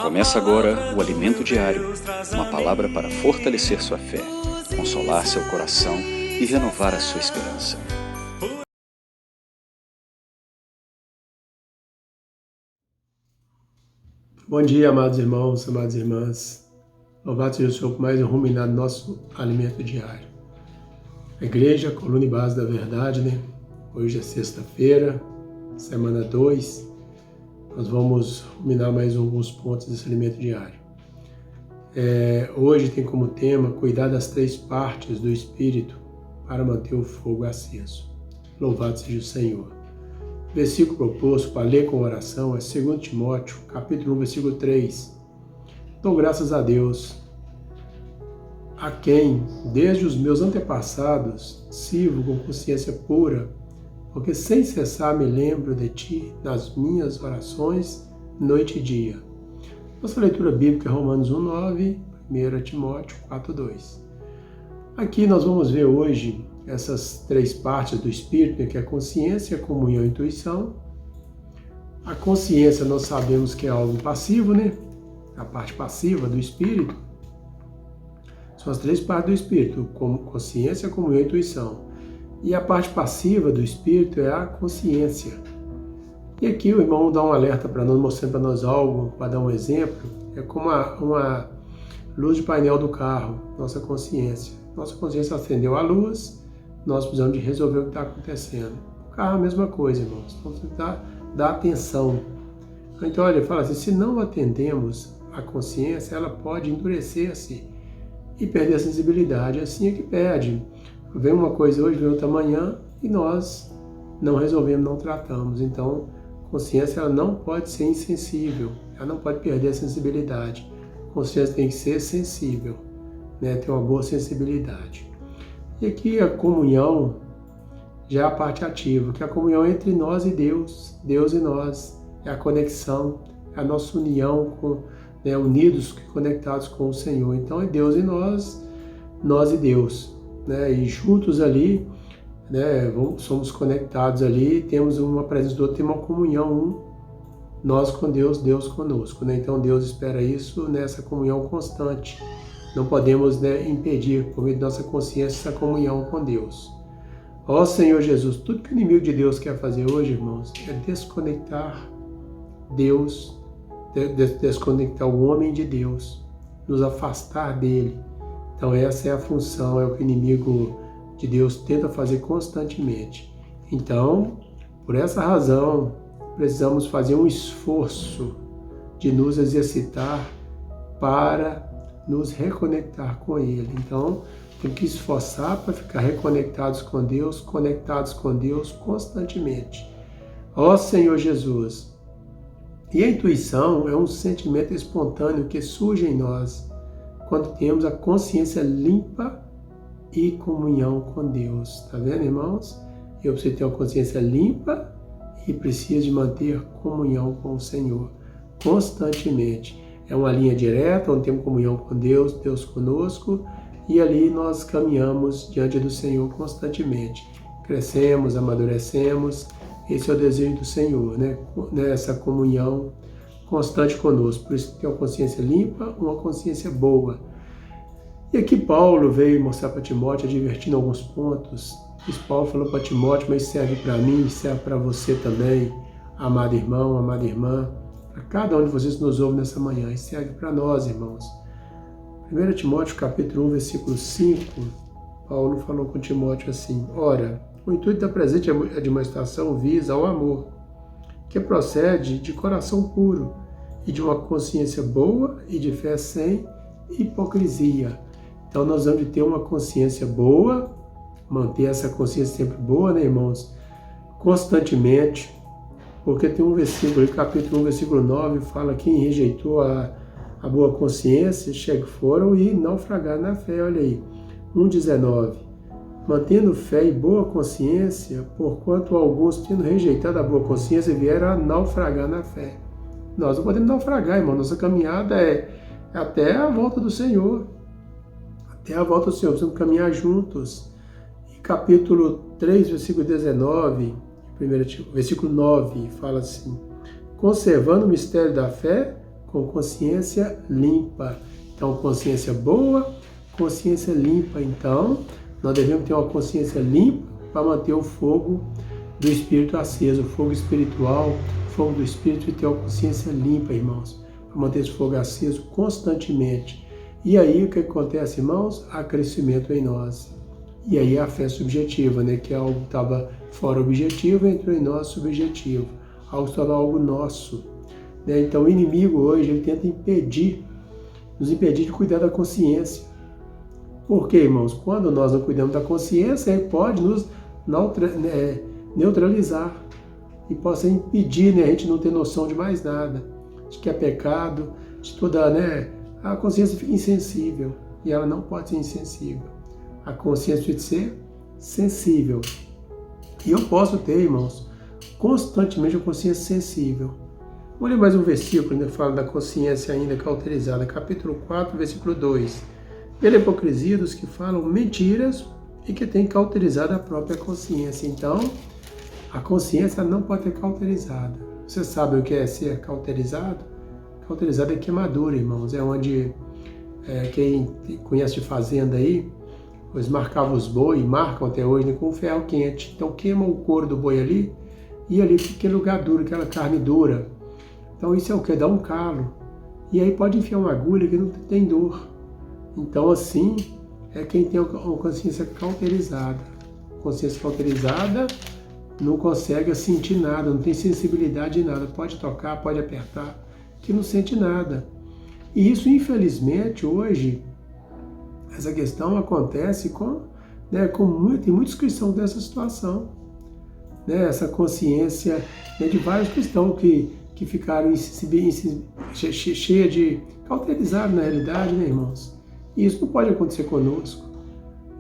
Começa agora o Alimento Diário, uma palavra para fortalecer sua fé, consolar seu coração e renovar a sua esperança. Bom dia, amados irmãos, amadas irmãs. Louvado seja o Senhor por mais um ruminar no nosso alimento diário. A igreja, coluna e base da verdade, né? Hoje é sexta-feira, semana 2. Nós vamos ruminar mais alguns pontos desse alimento diário. Hoje tem como tema cuidar das 3 partes do Espírito para manter o fogo aceso. Louvado seja o Senhor. O versículo proposto para ler com oração é 2 Timóteo, capítulo 1, versículo 3. Dou graças a Deus, a quem, desde os meus antepassados, sirvo com consciência pura, porque sem cessar me lembro de Ti nas minhas orações, noite e dia. Nossa leitura bíblica é Romanos 1:9, 1 Timóteo 4:2. Aqui nós vamos ver hoje essas 3 partes do Espírito, que é a consciência, a comunhão e a intuição. A consciência nós sabemos que é algo passivo, né? A parte passiva do Espírito. São as 3 partes do Espírito, como consciência, comunhão e intuição. E a parte passiva do Espírito é a consciência. E aqui o irmão dá um alerta para nós, mostrando para nós algo, para dar um exemplo. É como uma luz de painel do carro, nossa consciência. Nossa consciência acendeu a luz, nós precisamos de resolver o que está acontecendo. O carro é a mesma coisa, irmãos. Então você dá atenção. Então, olha, ele fala assim, se não atendemos a consciência, ela pode endurecer-se e perder a sensibilidade. Assim é que perde. Vem uma coisa hoje, vem outra amanhã, e nós não resolvemos, não tratamos. Então, a consciência ela não pode ser insensível, ela não pode perder a sensibilidade. A consciência tem que ser sensível, né? Ter uma boa sensibilidade. E aqui a comunhão já é a parte ativa, que é a comunhão entre nós e Deus, Deus e nós. É a conexão, é a nossa união, unidos, conectados com o Senhor. Então é Deus e nós, nós e Deus. Né? E juntos ali, né, somos conectados ali, temos uma presença do outro, tem uma comunhão, nós com Deus, Deus conosco. Né? Então Deus espera isso nessa comunhão constante. Não podemos, né, impedir, por meio de nossa consciência, essa comunhão com Deus. Ó Senhor Jesus, tudo que o inimigo de Deus quer fazer hoje, irmãos, é desconectar Deus, desconectar o homem de Deus, nos afastar dele. Então essa é a função, é o que o inimigo de Deus tenta fazer constantemente. Então, por essa razão, precisamos fazer um esforço de nos exercitar para nos reconectar com Ele. Então, temos que esforçar para ficar reconectados com Deus, conectados com Deus constantemente. Ó Senhor Jesus! E a intuição é um sentimento espontâneo que surge em nós quando temos a consciência limpa e comunhão com Deus. Tá vendo, irmãos? Eu preciso ter uma consciência limpa e preciso de manter comunhão com o Senhor constantemente. É uma linha direta, onde temos comunhão com Deus, Deus conosco, e ali nós caminhamos diante do Senhor constantemente. Crescemos, amadurecemos, esse é o desejo do Senhor, né? Essa comunhão constante conosco. Por isso tem uma consciência limpa, uma consciência boa. E aqui Paulo veio mostrar para Timóteo, advertindo alguns pontos. Paulo falou para Timóteo, mas serve para mim, serve para você também, amado irmão, amada irmã, para cada um de vocês que nos ouve nessa manhã, e serve para nós, irmãos. 1 Timóteo capítulo 1, versículo 5, Paulo falou com Timóteo assim, ora, o intuito da presente admoestação visa ao amor, que procede de coração puro e de uma consciência boa e de fé sem hipocrisia. Então nós vamos ter uma consciência boa, manter essa consciência sempre boa, né, irmãos? Constantemente, porque tem um versículo, capítulo 1, versículo 9, fala que quem rejeitou a boa consciência, foram e naufragaram na fé, olha aí, 1,19. Mantendo fé e boa consciência, porquanto alguns, tendo rejeitado a boa consciência, vieram a naufragar na fé. Nós não podemos naufragar, irmão. Nossa caminhada é até a volta do Senhor. Até a volta do Senhor. Precisamos caminhar juntos. E capítulo 3, versículo 19, versículo 9, fala assim, conservando o mistério da fé com consciência limpa. Então, consciência boa, consciência limpa. Então, nós devemos ter uma consciência limpa para manter o fogo do Espírito aceso, o fogo espiritual, o fogo do Espírito, e ter uma consciência limpa, irmãos, para manter esse fogo aceso constantemente. E aí, o que acontece, irmãos? Há crescimento em nós. E aí a fé subjetiva, né? Que algo estava fora objetivo, entrou em nós subjetivo. Algo se tornou algo nosso. Né? Então o inimigo hoje, ele tenta nos impedir de cuidar da consciência. Por quê, irmãos? Quando nós não cuidamos da consciência, ele pode nos neutralizar e possa impedir, né, a gente não ter noção de mais nada, de que é pecado, de toda, né, a consciência fica insensível e ela não pode ser insensível. A consciência tem que ser sensível. E eu posso ter, irmãos, constantemente a consciência sensível. Vou ler mais um versículo, ainda fala da consciência ainda cauterizada, capítulo 4, versículo 2. Pela hipocrisia dos que falam mentiras e que têm cauterizado a própria consciência. Então, a consciência não pode ser cauterizada. Você sabe o que é ser cauterizado? Cauterizado é queimadura, irmãos. É onde, quem conhece de fazenda aí, eles marcavam os boi, marcam até hoje, né, com ferro quente. Então queimam o couro do boi ali, e ali fica aquele lugar duro, aquela carne dura. Então isso é o que? Dá um calo. E aí pode enfiar uma agulha que não tem dor. Então assim, é quem tem uma consciência cauterizada. Consciência cauterizada não consegue sentir nada, não tem sensibilidade em nada. Pode tocar, pode apertar, que não sente nada. E isso, infelizmente, hoje, essa questão acontece tem muitos cristãos dessa situação. Né? Essa consciência, né, de vários cristãos que ficaram cheia de cauterizados na realidade, né, irmãos? E isso não pode acontecer conosco.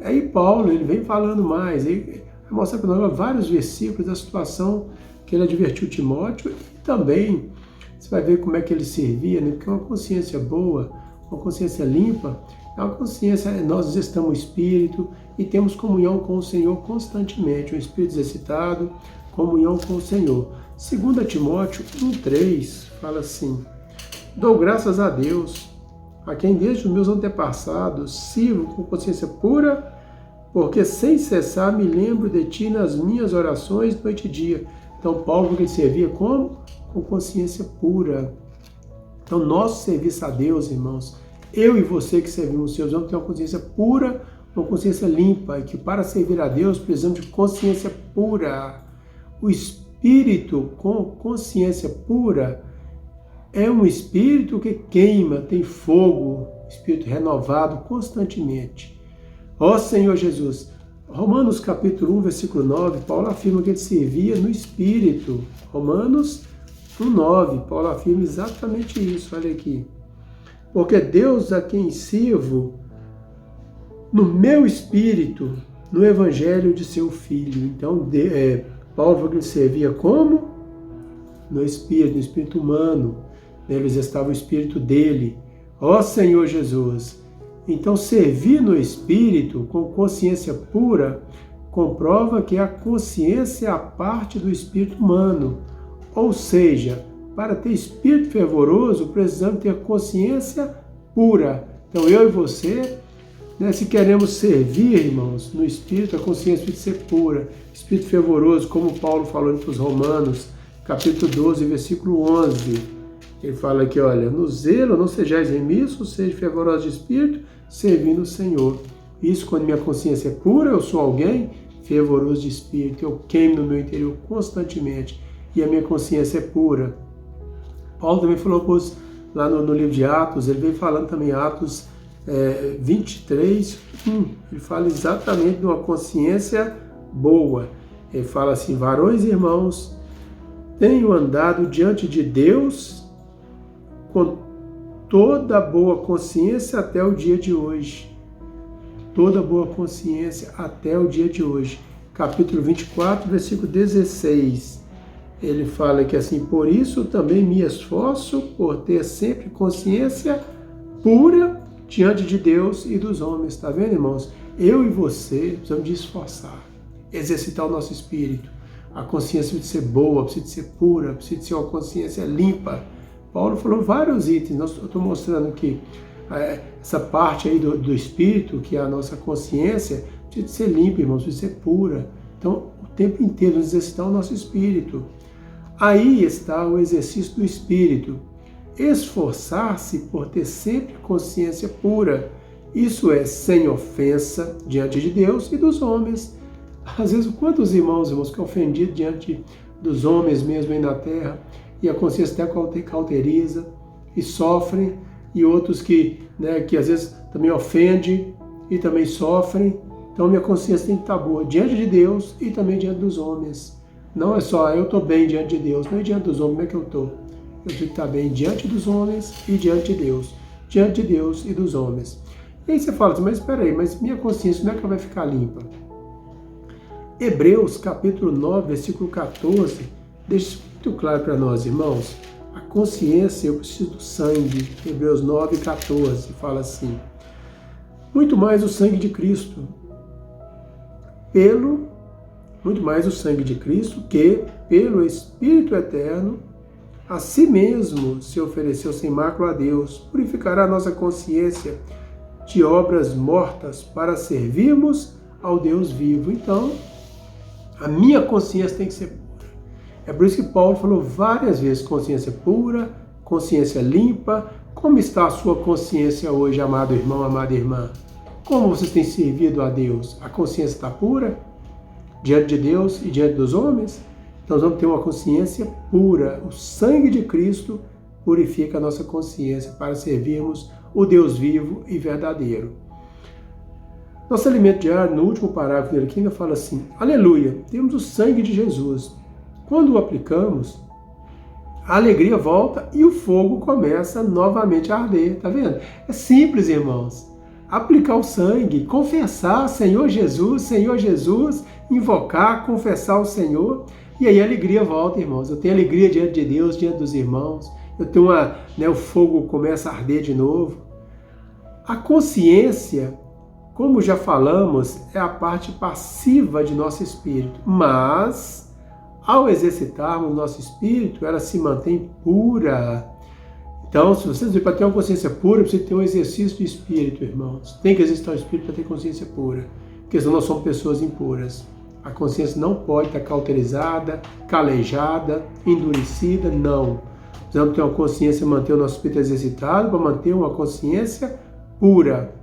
Aí Paulo, ele vem falando mais, ele mostra para nós vários versículos da situação que ele advertiu Timóteo, e também você vai ver como é que ele servia, né? Porque uma consciência boa, uma consciência limpa, é uma consciência, nós estamos no Espírito e temos comunhão com o Senhor constantemente, um Espírito exercitado, comunhão com o Senhor. 2 Timóteo 1,3 fala assim: dou graças a Deus, a quem desde os meus antepassados sirvo com consciência pura, porque sem cessar me lembro de ti nas minhas orações noite e dia. Então Paulo, que ele servia como? Com consciência pura. Então nosso serviço a Deus, irmãos, eu e você que servimos o Senhor, vamos ter uma consciência pura, uma consciência limpa, e que para servir a Deus precisamos de consciência pura. O espírito com consciência pura é um espírito que queima, tem fogo, espírito renovado constantemente. Ó Senhor Jesus, Romanos capítulo 1, versículo 9, Paulo afirma que ele servia no espírito. Romanos 1,9, Paulo afirma exatamente isso, olha aqui. Porque Deus a quem sirvo no meu espírito, no evangelho de seu Filho. Então, Paulo falou que ele servia como? No espírito humano. Neles estava o espírito dele. Ó Senhor Jesus! Então, servir no espírito, com consciência pura, comprova que a consciência é a parte do espírito humano. Ou seja, para ter espírito fervoroso, precisamos ter consciência pura. Então, eu e você, né, se queremos servir, irmãos, no espírito, a consciência tem que ser pura, espírito fervoroso, como Paulo falou para os Romanos, capítulo 12, versículo 11. Ele fala aqui, olha, no zelo não sejais remissos, seja fervorosos de espírito, servindo o Senhor. Isso, quando minha consciência é pura, eu sou alguém fervoroso de espírito, eu queimo no meu interior constantemente, e a minha consciência é pura. Paulo também falou lá no livro de Atos, ele vem falando também Atos 23, ele fala exatamente de uma consciência boa. Ele fala assim, varões e irmãos, tenho andado diante de Deus com toda boa consciência até o dia de hoje. Toda boa consciência até o dia de hoje. Capítulo 24, versículo 16. Ele fala que assim, por isso também me esforço por ter sempre consciência pura diante de Deus e dos homens. Está vendo, irmãos? Eu e você precisamos de esforçar, exercitar o nosso espírito. A consciência precisa ser boa, precisa de ser pura, precisa de ser uma consciência limpa, Paulo falou vários itens. Eu estou mostrando que essa parte aí do espírito, que é a nossa consciência, precisa de ser limpa, irmãos, precisa ser pura. Então, o tempo inteiro nos exercitar o nosso espírito. Aí está o exercício do espírito. Esforçar-se por ter sempre consciência pura. Isso é sem ofensa diante de Deus e dos homens. Às vezes, quantos irmãos que são ofendidos diante dos homens mesmo aí na terra, e a consciência até cauteriza e sofrem, e outros que às vezes também ofendem e também sofrem. Então, minha consciência tem que estar boa diante de Deus e também diante dos homens. Não é só eu estou bem diante de Deus, não é diante dos homens, como é que eu estou? Eu tenho que estar bem diante dos homens e diante de Deus. Diante de Deus e dos homens. E aí você fala assim, mas espera aí, mas minha consciência, como é que ela vai ficar limpa? Hebreus, capítulo 9, versículo 14, deixa isso muito claro para nós, irmãos. A consciência, eu preciso do sangue. Hebreus 9, 14, fala assim. Muito mais o sangue de Cristo. Muito mais o sangue de Cristo, que, pelo Espírito Eterno, a si mesmo se ofereceu sem mácula a Deus, purificará a nossa consciência de obras mortas para servirmos ao Deus vivo. Então, a minha consciência tem que ser pura. É por isso que Paulo falou várias vezes, consciência pura, consciência limpa. Como está a sua consciência hoje, amado irmão, amada irmã? Como vocês têm servido a Deus? A consciência está pura? Diante de Deus e diante dos homens? Então, nós vamos ter uma consciência pura. O sangue de Cristo purifica a nossa consciência para servirmos o Deus vivo e verdadeiro. Nosso alimento diário, no último parágrafo dele aqui, ainda fala assim, aleluia, temos o sangue de Jesus. Quando o aplicamos, a alegria volta e o fogo começa novamente a arder, tá vendo? É simples, irmãos. Aplicar o sangue, confessar Senhor Jesus, invocar, confessar o Senhor, e aí a alegria volta, irmãos. Eu tenho alegria diante de Deus, diante dos irmãos. Eu tenho o fogo começa a arder de novo. A consciência, como já falamos, é a parte passiva de nosso espírito, mas ao exercitarmos nosso espírito, ela se mantém pura. Então, se vocês para ter uma consciência pura, precisa ter um exercício de espírito, irmãos. Tem que exercitar o espírito para ter consciência pura, porque senão nós somos pessoas impuras. A consciência não pode estar cauterizada, calejada, endurecida, não. Precisamos ter uma consciência, manter o nosso espírito exercitado para manter uma consciência pura.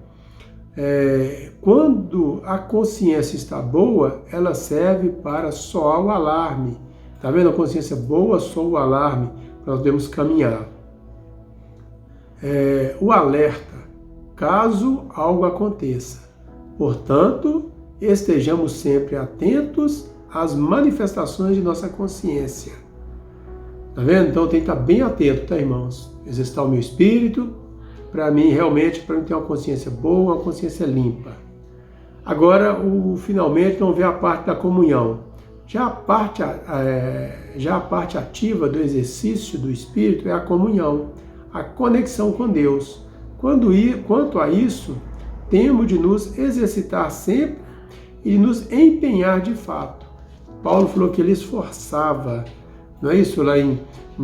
Quando a consciência está boa, ela serve para soar o alarme. Está vendo? A consciência boa soa o alarme, para nós devemos caminhar. O alerta, caso algo aconteça. Portanto, estejamos sempre atentos às manifestações de nossa consciência. Tá vendo? Então eu tenho que estar bem atento, tá, irmãos? Exercitar o meu espírito, para mim ter uma consciência boa, uma consciência limpa. Agora, finalmente, vamos ver a parte da comunhão. Já a parte ativa do exercício do espírito é a comunhão, a conexão com Deus. Quanto a isso, temos de nos exercitar sempre e nos empenhar de fato. Paulo falou que ele esforçava, não é isso? Lá em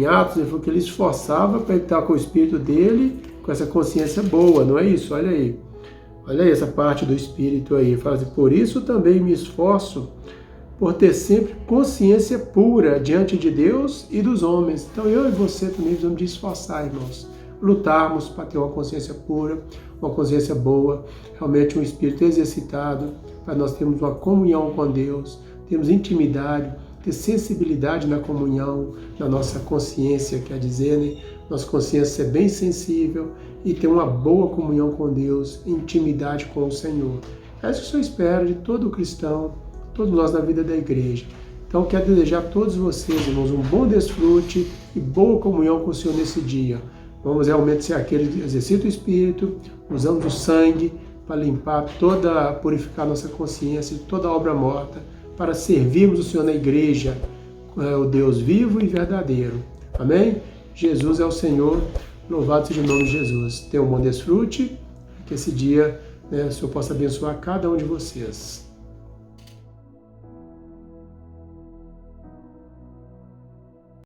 Atos, ele falou que ele esforçava para estar com o espírito dele, com essa consciência boa, não é isso? Olha aí essa parte do espírito aí. Ele fala assim, por isso também me esforço por ter sempre consciência pura diante de Deus e dos homens. Então eu e você também precisamos de esforçar, irmãos. Lutarmos para ter uma consciência pura, uma consciência boa, realmente um espírito exercitado, para nós termos uma comunhão com Deus, termos intimidade, ter sensibilidade na comunhão, na nossa consciência, quer dizer, né? Nossa consciência ser bem sensível e ter uma boa comunhão com Deus, intimidade com o Senhor. É isso que eu espero de todo cristão, todos nós na vida da igreja. Então, quero desejar a todos vocês, irmãos, um bom desfrute e boa comunhão com o Senhor nesse dia. Vamos realmente ser aquele que exercita o Espírito, usamos o sangue para purificar nossa consciência de toda obra morta, para servirmos o Senhor na igreja, o Deus vivo e verdadeiro. Amém? Jesus é o Senhor, louvado seja o nome de Jesus. Tenha um bom desfrute, que esse dia o Senhor possa abençoar cada um de vocês.